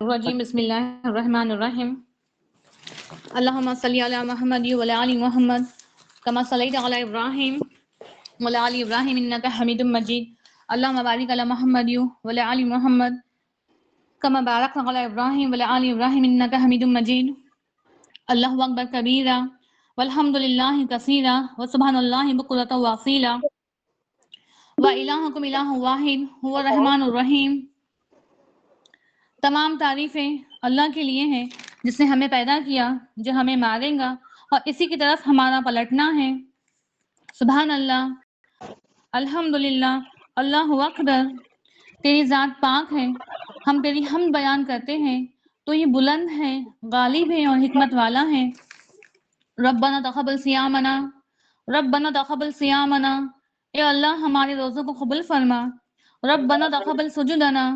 الرجیم بسم اللہ الرحمن الرحیم اللہم صلی علی محمد وعلی آل محمد کما صلیت علی ابراہیم وعلی آل ابراہیم انک حمید مجید اللہم بارک علی محمد وعلی آل محمد کما بارکت علی ابراہیم وعلی آل ابراہیم انک حمید مجید اللہ اکبر کبیرا والحمد للہ کثیرا وسبحان اللہ بکرۃ واصیلا وإلہکم الہ واحد هو الرحمن الرحیم۔ تمام تعریفیں اللہ کے لیے ہیں جس نے ہمیں پیدا کیا، جو ہمیں مارے گا اور اسی کی طرف ہمارا پلٹنا ہے۔ سبحان اللہ، الحمدللہ، اللہ اکبر، تیری ذات پاک ہے، ہم تیری حمد بیان کرتے ہیں، تو یہ بلند ہے، غالب ہے اور حکمت والا ہے۔ ربنا تقبل صیامنا، ربنا تقبل صیامنا، اے اللہ ہمارے روزوں کو قبول فرما۔ ربنا تقبل سجودنا،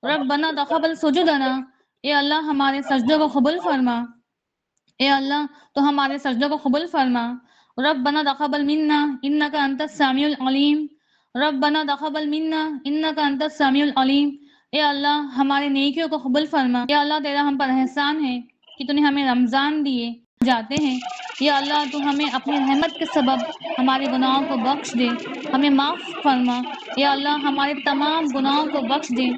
ربنا تقبل سجودنا، اے اللہ ہمارے سجدوں کو قبول فرما۔ اے اللہ تو ہمارے سجدوں کو قبول فرما۔ ربنا تقبل منا انک انت السمیع العلیم، ربنا تقبل منا انک انت السمیع العلیم، اے اللہ ہمارے نیکیوں کو قبول فرما۔ یا اللہ تیرا ہم پر احسان ہے کہ تو نے ہمیں رمضان دیے جاتے ہیں۔ یا اللہ تو ہمیں اپنی رحمت کے سبب ہمارے گناہوں کو بخش دے، ہمیں معاف فرما۔ یا اللہ ہمارے تمام گناہوں کو بخش دے،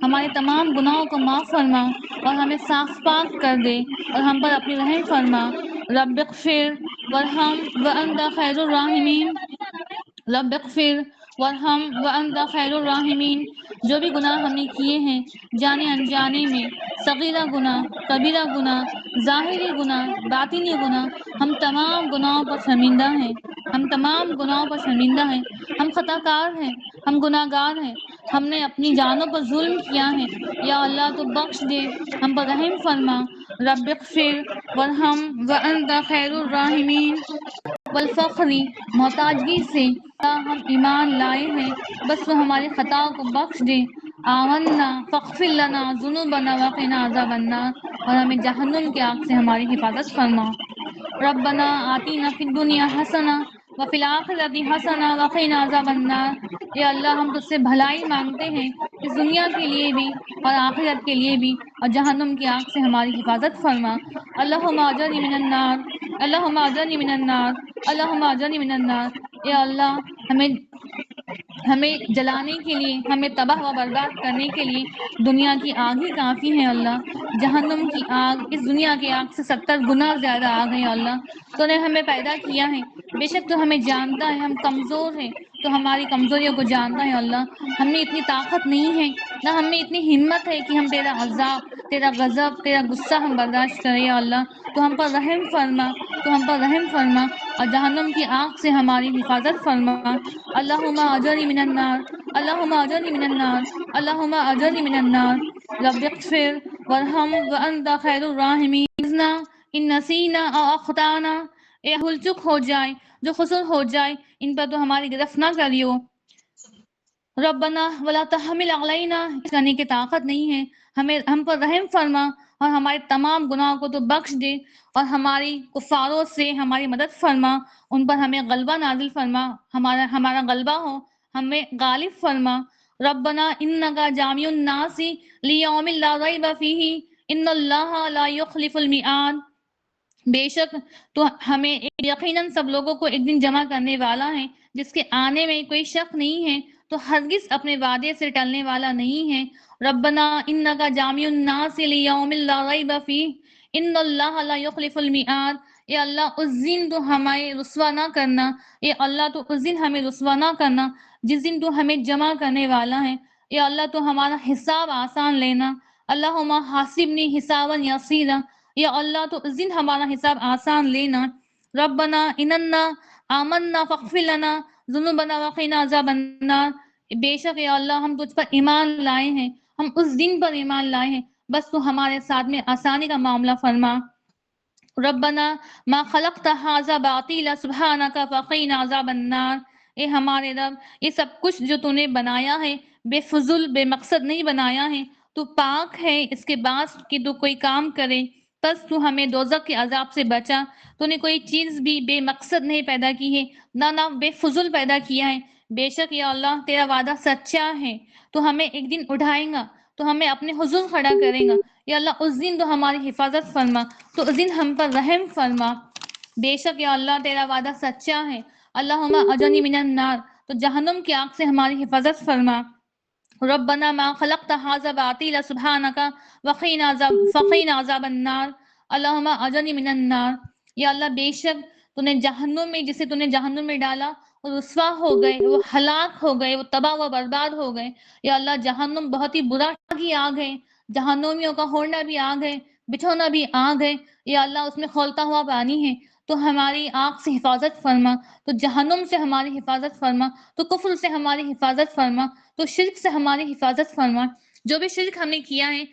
ہمارے تمام گناہوں کو معاف فرما اور ہمیں صاف پاک کر دے اور ہم پر اپنی رحم فرما۔ رب اغفر وارحم وانت خیر الراحمین، رب اغفر وارحم وانت خیر الراحمین۔ جو بھی گناہ ہم نے کیے ہیں جانے انجانے میں، صغیرہ گناہ، کبیرہ گناہ، ظاہری گناہ، باطنی گناہ، ہم تمام گناہوں پر شرمندہ ہیں، ہم تمام گناہوں پر شرمندہ ہیں، ہم خطا کار ہیں، ہم گناہ گار ہیں، ہم نے اپنی جانوں پر ظلم کیا ہے۔ یا اللہ تو بخش دے، ہم پر رحم فرما۔ رب اغفر وارحم وانت خیر الراحمین۔ والفخری، محتاجگی سے ہم ایمان لائے ہیں، بس تو ہماری خطاؤں کو بخش دے۔ آمنا فاغفر لنا ذنوبنا وقنا عذاب النار، اور ہمیں جہنم کی آگ سے ہماری حفاظت فرما۔ ربنا آتینا فی الدنیا حسنہ وفی الآخرۃ حسنہ وقنا عذاب النار۔ اے اللہ ہم تجھ سے بھلائی مانگتے ہیں، اس دنیا کے لیے بھی اور آخرت کے لیے بھی، اور جہنم کی آگ سے ہماری حفاظت فرما۔ اللہم اجرنی من النار، اللہم اجرنی من النار، اللہم اجرنی من النار۔ اے اللہ ہمیں جلانے کے لیے، ہمیں تباہ و برباد کرنے کے لیے دنیا کی آگ ہی کافی ہے۔ اللہ جہنم کی آگ اس دنیا کی آگ سے 70 گنا زیادہ آگ ہے۔ اللہ تو نے ہمیں پیدا کیا ہے، بے شک تو ہمیں جانتا ہے، ہم کمزور ہیں، تو ہماری کمزوریوں کو جانتا ہے۔ اللہ ہم میں اتنی طاقت نہیں ہے، نہ ہم میں اتنی ہمت ہے کہ ہم تیرا عذاب، تیرا غضب، تیرا غصہ ہم برداشت کریں۔ یا اللہ تو ہم پر رحم فرما، تو ہم پر رحم فرما اور جہنم کی آگ سے ہماری حفاظت فرما۔ اللہم اجرنی من النار، اللہم اجرنی من النار، اللہم اجرنی من النار۔ رب اغفر وارحم وانت خیر الراحمین۔ ان نسینا او اخطانا، اے بھول چک ہو جائے، جو قصور ہو جائے، ان پر تو ہماری گرفت نہ کریو۔ ربنا ولا تحمل علینا، اس کرنے کی طاقت نہیں ہے، ہم پر رحم فرما اور ہمارے تمام گناہوں کو تو بخش دے اور ہماری کفاروں سے ہماری مدد فرما، ان پر ہمیں غلبہ نازل فرما، ہمارا غلبہ ہو، ہمیں غالب فرما۔ ربنا انکا جامع الناس لیوم لا ریب فیہ ان اللہ لا یخلف المیعاد۔ بے شک تو ہمیں یقیناً سب لوگوں کو ایک دن جمع کرنے والا ہے جس کے آنے میں کوئی شک نہیں ہے، تو ہرگز اپنے وعدے سے ٹلنے والا نہیں ہے۔ ربنا انکا جامع الناس لیوم لا ریب فیہ ان اللہ لا یخلف المیعاد۔ اے اللہ اس دن تو ہمیں رسوا نہ کرنا، اے اللہ تو اس دن ہمیں رسوا نہ کرنا جس دن تو ہمیں جمع کرنے والا ہے۔ اے اللہ تو ہمارا حساب آسان لینا، اللہم حاسبنی حسابا یسیرا، یا اللہ تو اس دن ہمارا حساب آسان لینا۔ ربنا اننا آمنا فاغفر لنا ذنوبنا وقنا عذاب النار۔ بے شک یا اللہ ہم تجھ پر ایمان لائے ہیں، ہم اس دن پر ایمان لائے ہیں، بس تو ہمارے ساتھ میں آسانی کا معاملہ فرما۔ ربنا ما خلقت ھذا باطلا سبحانک فقنا عذاب النار۔ اے ہمارے رب یہ سب کچھ جو تو نے بنایا ہے بے فضول بے مقصد نہیں بنایا ہے، تو پاک ہے اس کے بعد کہ تو کوئی کام کرے، بس تو ہمیں دوزخ کے عذاب سے بچا۔ تو نے کوئی چیز بھی بے مقصد نہیں پیدا کی ہے، نہ بے فضول پیدا کیا ہے۔ بے شک یا اللہ تیرا وعدہ سچا ہے، تو ہمیں ایک دن اٹھائیں گا، تو ہمیں اپنے حضور کھڑا کرے گا، یا اللہ اس دن تو ہماری حفاظت فرما، تو اس دن ہم پر رحم فرما۔ بے شک یا اللہ تیرا وعدہ سچا ہے، اللہم اجرنی من النار، تو جہنم کی آگ سے ہماری حفاظت فرما۔ ربنا ما خلقت هذا باطلا سبحانك فقنا عذاب النار، اللہم اجرنی من النار۔ یا اللہ بے شک تو نے جہنم میں، جسے تو نے جہنم میں ڈالا وہ رسوا ہو گئے، وہ ہلاک ہو گئے، وہ تباہ و برباد ہو گئے۔ یا اللہ جہنم بہت ہی برا کی آگ ہے، جہنمیوں کا ہونا بھی آگ ہے، بچھونا بھی آگ ہے، یا اللہ اس میں کھولتا ہوا پانی ہے، تو ہماری آنکھ سے حفاظت فرما، تو جہنم سے ہماری حفاظت فرما، تو کفر سے ہماری حفاظت فرما، تو شرک سے ہماری حفاظت فرما۔ جو بھی شرک ہم نے کیا ہے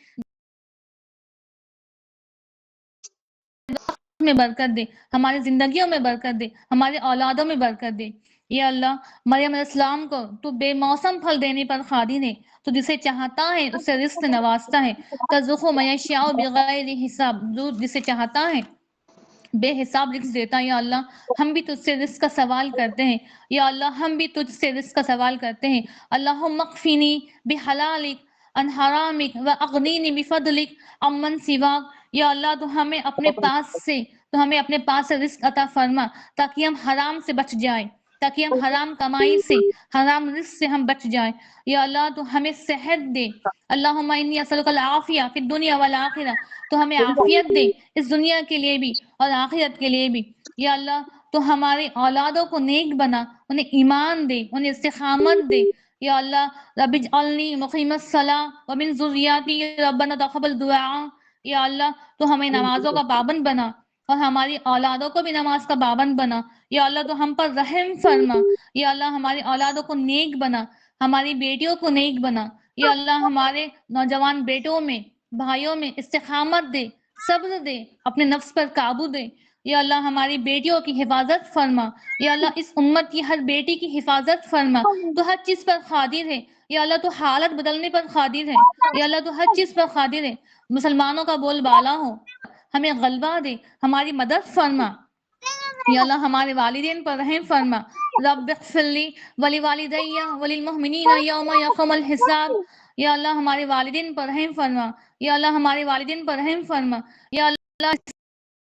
میں برکت دے، ہماری زندگیوں میں برکت دے، ہمارے اولادوں میں برکت دے۔ یا اللہ مریم علیہ السلام کو تو بے موسم پھل دینے پر قادر ہے، تو جسے چاہتا ہے اس سے رزق نوازتا ہے، ترزق من یشاء بغیر حساب، جو جسے چاہتا ہے بے حساب رزق دیتا ہے۔ یا اللہ ہم بھی تجھ سے رزق کا سوال کرتے ہیں، یا اللہ ہم بھی تجھ سے رزق کا سوال کرتے ہیں۔ اللہم اکفنی بحلالک عن حرامک واغنینی بفضلک عمن سواک، یا اللہ تو ہمیں اپنے پاس سے رزق عطا فرما، تاکہ ہم حرام سے بچ جائیں، تاکہ ہم حرام کمائی سے، حرام رزق سے ہم بچ جائیں۔ یا اللہ تو ہمیں صحت دے، اللہم انی اسألک العافیہ فی الدنیا والآخرہ، تو ہمیں عافیت دے اس دنیا کے لیے بھی اور آخرت کے لیے بھی۔ یا اللہ تو ہمارے اولادوں کو نیک بنا، انہیں ایمان دے، انہیں استقامت دے۔ یا اللہ رب اجعلنی مقیم الصلاۃ ومن ذریاتی ربنا تقبل دعا، یا اللہ تو ہمیں نمازوں کا پابند بنا اور ہماری اولادوں کو بھی نماز کا پابند بنا۔ یا اللہ تو ہم پر رحم فرما، یا اللہ ہماری اولادوں کو نیک بنا، ہماری بیٹیوں کو نیک بنا۔ یا اللہ ہمارے نوجوان بیٹوں میں، بھائیوں میں استقامت دے، صبر دے، اپنے نفس پر قابو دے۔ یا اللہ ہماری بیٹیوں کی حفاظت فرما، یا اللہ اس امت کی ہر بیٹی کی حفاظت فرما، تو ہر چیز پر قادر ہے۔ یا اللہ تو حالت بدلنے پر قادر ہے، یا اللہ تو ہر چیز پر قادر ہے۔ مسلمانوں کا بول بالا ہو، ہمیں غلبہ دے، ہماری مدد فرما۔ یا اللہ ہمارے والدین پر رحم فرما، رب اغفر لی ولوالدی وللمؤمنین یوم یقوم الحساب، یا اللہ ہمارے والدین پر رحم فرما، یا اللہ ہمارے والدین پر رحم فرما۔ یا اللہ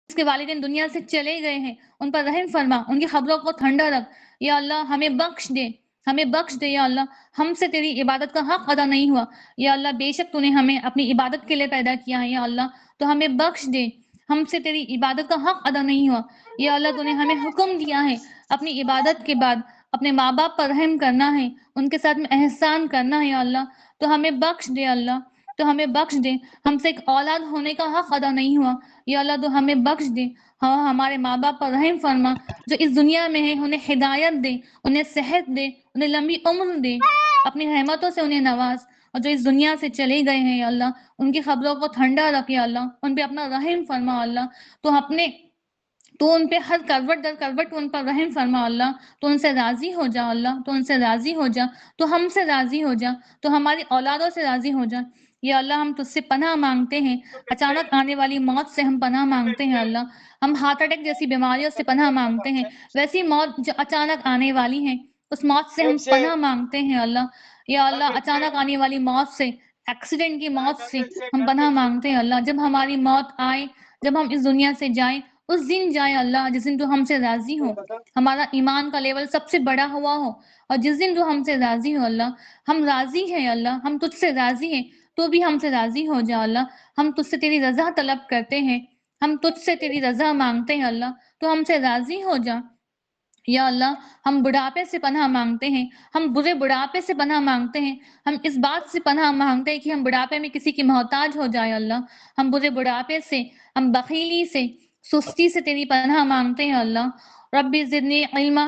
جس کے والدین دنیا سے چلے گئے ہیں ان پر رحم فرما، ان کی خبروں کو ٹھنڈا رکھ۔ یا اللہ ہمیں بخش دے، ہمیں بخش دے۔ یا اللہ ہم سے تیری عبادت کا حق ادا نہیں ہوا، یا اللہ بے شک تو نے ہمیں اپنی عبادت کے لیے پیدا کیا ہے، یا اللہ تو ہمیں بخش دے، ہم سے تیری عبادت کا حق ادا نہیں ہوا۔ یا اللہ تو نے ہمیں حکم دیا ہے اپنی عبادت کے بعد اپنے ماں باپ پر رحم کرنا ہے، ان کے ساتھ میں احسان کرنا ہے۔ یا اللہ تو ہمیں بخش دے، اللہ تو ہمیں بخش دے، ہم سے ایک اولاد ہونے کا حق ادا نہیں ہوا، یا اللہ تو ہمیں بخش دے۔ ہاں ہمارے ماں باپ پر رحم فرما جو اس دنیا میں ہے، انہیں ہدایت دے، انہیں صحت دے، انہیں لمبی عمر دے، اپنی رحمتوں سے انہیں نواز، اور جو اس دنیا سے چلے گئے ہیں یا اللہ ان کی خبروں کو ٹھنڈا رکھ، یا اللہ ان پہ اپنا رحم فرما۔ اللہ تو ان پہ ہر کروٹ در کروٹ ان پر رحم فرما، اللہ تو ان سے راضی ہو جا، اللہ تو ان سے راضی ہو جا، تو ہم سے راضی ہو جا، تو ہماری اولادوں سے راضی ہو جا۔ یا اللہ ہم تجھ سے پناہ مانگتے ہیں، اچانک آنے والی موت سے ہم پناہ مانگتے ہیں، اللہ ہم ہارٹ اٹیک جیسی بیماریوں سے پناہ مانگتے ہیں، ویسی موت جو اچانک آنے والی ہے اس موت سے ہم پناہ مانگتے ہیں، اللہ یا اللہ اچانک آنے والی موت سے، ایکسیڈنٹ کی موت سے ہم پناہ مانگتے ہیں، اللہ جب ہماری موت آئے، جب ہم اس دنیا سے جائیں اس دن جائے اللہ جس دن تو ہم سے راضی ہو، ہمارا ایمان کا لیول سب سے بڑا ہوا ہو، اور جس دن تو ہم سے راضی ہو، اللہ ہم راضی ہیں، اللہ ہم تجھ سے راضی ہیں، تو بھی ہم سے راضی ہو جا، اللہ ہم تجھ سے تیری رضا طلب کرتے ہیں، ہم تجھ سے تیری رضا مانگتے ہیں، اللہ تو ہم سے راضی ہو جا۔ یا اللہ ہم بڑھاپے سے پناہ مانگتے ہیں، ہم برے بڑھاپے سے پناہ مانگتے ہیں، ہم اس بات سے پناہ مانگتے ہیں کہ ہم بڑھاپے میں کسی کی محتاج ہو جائے، اللہ ہم برے بڑھاپے سے، ہم بخیلی سے، سستی سے تیری پناہ مانگتے ہیں، اللہ ربی زدنی علما،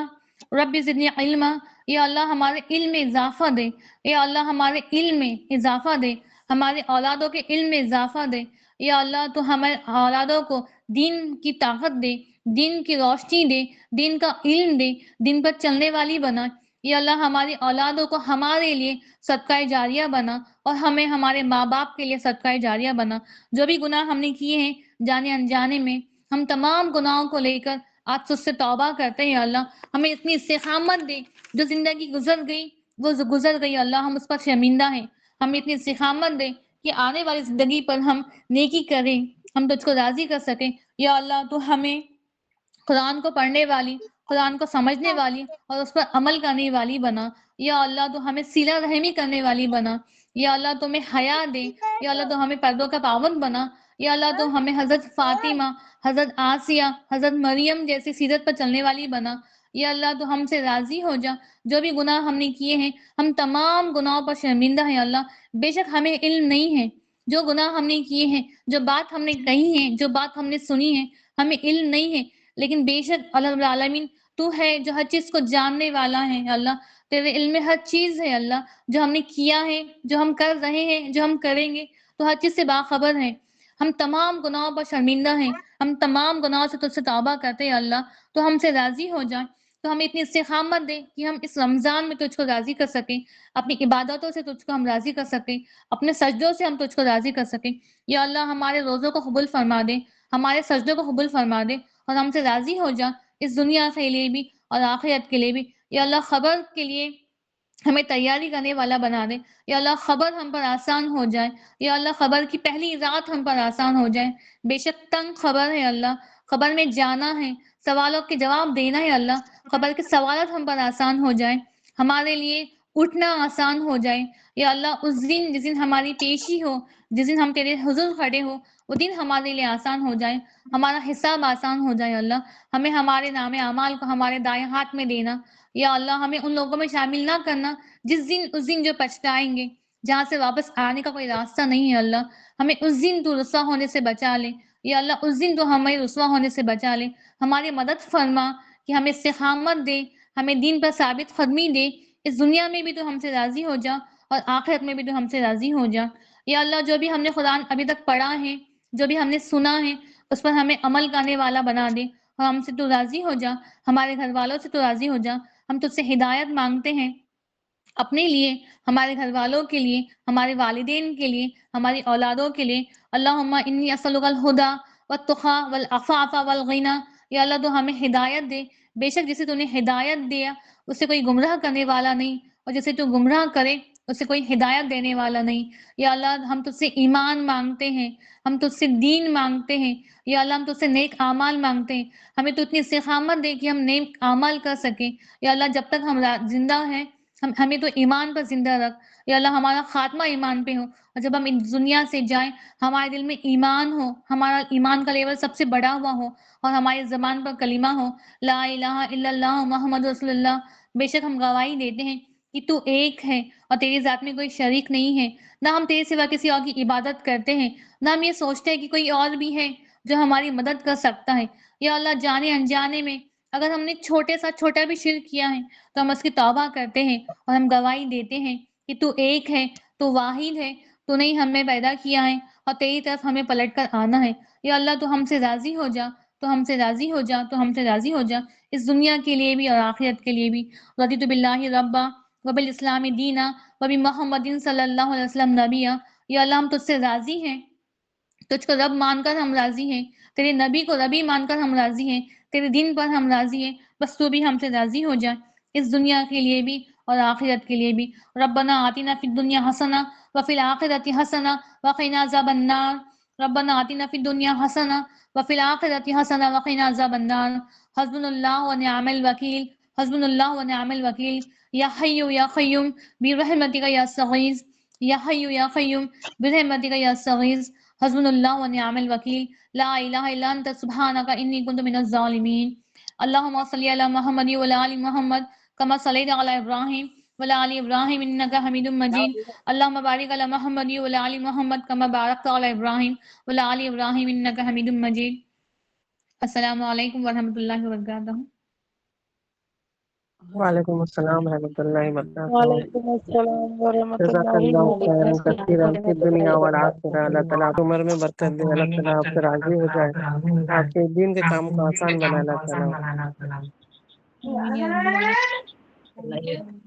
ربی زدنی علما، یا اللہ ہمارے علم میں اضافہ دے، یا اللہ ہمارے علم میں اضافہ دے، ہمارے اولادوں کے علم میں اضافہ دے، یا اللہ تو ہمارے اولادوں کو دین کی طاقت دے، دین کی روشنی دے، دین کا علم دے، دین پر چلنے والی بنا۔ یا اللہ ہماری اولادوں کو ہمارے لیے صدقہ جاریہ بنا، اور ہمیں ہمارے ماں باپ کے لیے صدقہ جاریہ بنا۔ جو بھی گناہ ہم نے کیے ہیں جانے انجانے میں، ہم تمام گناہوں کو لے کر آج تجھ سے توبہ کرتے ہیں، اللہ ہمیں اتنی استقامت دے، جو زندگی گزر گئی وہ گزر گئی، اللہ ہم اس پر شرمندہ ہیں، ہمیں اتنی استقامت دے کہ آنے والی زندگی پر ہم نیکی کریں، ہم تجھ کو راضی کر سکیں۔ یا اللہ تو ہمیں قرآن کو پڑھنے والی، قرآن کو سمجھنے والی اور اس پر عمل کرنے والی بنا۔ یا اللہ تو ہمیں صلہ رحمی کرنے والی بنا۔ یا اللہ تو ہمیں حیا دے۔ یا اللہ تو ہمیں پردوں کا پابند بنا۔ یا اللہ تو ہمیں حضرت فاطمہ، حضرت آسیہ، حضرت مریم جیسی سیرت پر چلنے والی بنا۔ یا اللہ تو ہم سے راضی ہو جا۔ جو بھی گناہ ہم نے کیے ہیں، ہم تمام گناہوں پر شرمندہ ہیں اللہ۔ بے شک ہمیں علم نہیں ہے، جو گناہ ہم نے کیے ہیں، جو بات ہم نے کہی ہے، جو بات ہم نے سنی ہے، ہمیں علم نہیں ہے، لیکن بے شک اللہ رب العالمین تو ہے جو ہر چیز کو جاننے والا ہے اللہ۔ تیرے علم میں ہر چیز ہے اللہ، جو ہم نے کیا ہے، جو ہم کر رہے ہیں، جو ہم کریں گے، تو ہر چیز سے باخبر ہے۔ ہم تمام گناہوں پر شرمندہ ہیں، ہم تمام گناہوں سے تجھ سے توبہ کرتے ہیں اللہ۔ تو ہم سے راضی ہو جائے، تو ہمیں اتنی استقامت دے کہ ہم اس رمضان میں تجھ کو راضی کر سکیں، اپنی عبادتوں سے تجھ کو ہم راضی کر سکیں، اپنے سجدوں سے ہم تجھ کو راضی کر سکیں۔ یا اللہ ہمارے روزوں کو قبول فرما دے، ہمارے سجدوں کو قبول فرما دے، اور ہم سے راضی ہو جا اس دنیا کے لیے بھی اور آخرت کے لیے بھی۔ یا اللہ خبر کے لیے ہمیں تیاری کرنے والا بنا دے۔ یا اللہ خبر ہم پر آسان ہو جائے۔ یا اللہ خبر کی پہلی رات ہم پر آسان ہو جائے۔ بے شک تنگ خبر ہے اللہ، خبر میں جانا ہے، سوالوں کے جواب دینا ہے اللہ۔ خبر کے سوالات ہم پر آسان ہو جائے، ہمارے لیے اٹھنا آسان ہو جائے۔ یا اللہ اس دن جس دن ہماری پیشی ہو، جس دن ہم تیرے حضور کھڑے ہو، وہ دن ہمارے لیے آسان ہو جائے، ہمارا حساب آسان ہو جائے اللہ۔ ہمیں ہمارے نام اعمال کو ہمارے دائیں ہاتھ میں دینا۔ یا اللہ ہمیں ان لوگوں میں شامل نہ کرنا اس دن جو پچھتائیں گے، جہاں سے واپس آنے کا کوئی راستہ نہیں ہے اللہ۔ ہمیں اس دن تو رسوا ہونے سے بچا لے۔ یا اللہ اس دن تو ہمیں رسوا ہونے سے بچا لے، ہماری مدد فرما کہ ہمیں استقامت دے، ہمیں دین پر ثابت قدمی دے۔ اس دنیا میں بھی تو ہم سے راضی ہو جا اور آخرت میں بھی تو ہم سے راضی ہو جا۔ یا اللہ جو بھی ہم نے قرآن ابھی تک پڑھا ہے، جو بھی ہم نے سنا ہے، اس پر ہمیں عمل کرنے والا بنا دے، اور ہم سے تو راضی ہو جا، ہمارے گھر والوں سے تو راضی ہو جا۔ ہم تجھ سے ہدایت مانگتے ہیں اپنے لیے، ہمارے گھر والوں کے لیے، ہمارے والدین کے لیے، ہماری اولادوں کے لیے۔ اللہم انی اسألک الہدی والتقی والعفاف والغنی۔ یا اللہ تو ہمیں ہدایت دے، بے شک جسے تو نے ہدایت دیا اسے کوئی گمراہ کرنے والا نہیں، اور جسے تو گمراہ کرے اسے کوئی ہدایت دینے والا نہیں۔ یا اللہ ہم تجھ سے ایمان مانگتے ہیں، ہم تجھ سے دین مانگتے ہیں۔ یا اللہ ہم تجھ سے نیک اعمال مانگتے ہیں، ہمیں تو اتنی استقامت دے کہ ہم نیک اعمال کر سکیں۔ یا اللہ جب تک ہم زندہ ہیں ہمیں تو ایمان پر زندہ رکھ۔ یا اللہ ہمارا خاتمہ ایمان پہ ہو، اور جب ہم اس دنیا سے جائیں ہمارے دل میں ایمان ہو، ہمارا ایمان کا لیول سب سے بڑا ہوا ہو، اور ہماری زبان پر کلمہ ہو لا الہ الا اللہ محمد رسول اللہ۔ بے شک ہم گواہی دیتے ہیں کہ تو ایک ہے اور تیری ذات میں کوئی شریک نہیں ہے، نہ ہم تیرے سوا کسی اور کی عبادت کرتے ہیں، نہ ہم یہ سوچتے ہیں کہ کوئی اور بھی ہے جو ہماری مدد کر سکتا ہے۔ یا اللہ جانے انجانے میں اگر ہم نے چھوٹا بھی شرک کیا ہے تو ہم اس کی توبہ کرتے ہیں، اور ہم گواہی دیتے ہیں کہ تو ایک ہے، تو واحد ہے، تو نے ہمیں پیدا کیا ہے اور تیری طرف ہمیں پلٹ کر آنا ہے۔ یا اللہ تو ہم سے راضی ہو جا، تو ہم سے راضی ہو جا، تو ہم سے راضی ہو جا، اس دنیا کے لیے بھی اور آخرت کے لیے بھی۔ رضیت باللہ ربا وبالاسلام دینا وبمحمد صلی اللہ علیہ وسلم نبیا۔ یا اللہ ہم تجھ سے راضی ہیں، تجھ کو رب مان کر ہم راضی ہیں، تیرے نبی کو ربی مان کر ہم راضی ہیں، تیرے دین پر ہم راضی ہیں، بس تو بھی ہم سے راضی ہو جائے اس دنیا کے لیے بھی اور آخرت کے لیے بھی۔ ربنا آتنا فی الدنیا حسنہ وفی الآخرۃ حسنہ وقنا عذاب النار۔ ربنا آتنا فی الدنیا حسنہ وفی الآخرۃ حسنہ وقنا عذاب النار۔ حسبنا اللہ ونعم الوکیل، حسبنا اللہ ونعم الوکیل۔ یا حی یا قیوم برحمتک یا استغیث، یا حی یا قیوم برحمتک یا استغیث۔ حسبنا اللہ ونعم الوکیل۔ لا الہ الا انت سبحانک انی کنت من الظالمین۔ اللہم صلی علی محمد وعلی آل محمد کما صلیت علی ابراہیم وعلی آل ابراہیم انک حمید مجید۔ اللہم بارک علی محمد وعلی آل محمد کما بارکت علی ابراہیم وعلی آل ابراہیم انک حمید مجید۔ السلام علیکم ورحمۃ اللہ وبرکاتہ۔ وعلیکم السلام ورحمۃ اللہ وبرکاتہ۔ وعلیکم السلام ورحمۃ جزاک اللہ اللہ وبرکاتہ۔ خیرا کثیرا فی الدنیا والآخرہ۔ اللہ تعالیٰ آپ عمر میں برکت دے، اللہ تعالیٰ آپ سے راضی ہو جائے، آپ کے دین کے کام کو آسان بنا اللہ تعالیٰ۔ آمین یا رب العالمین۔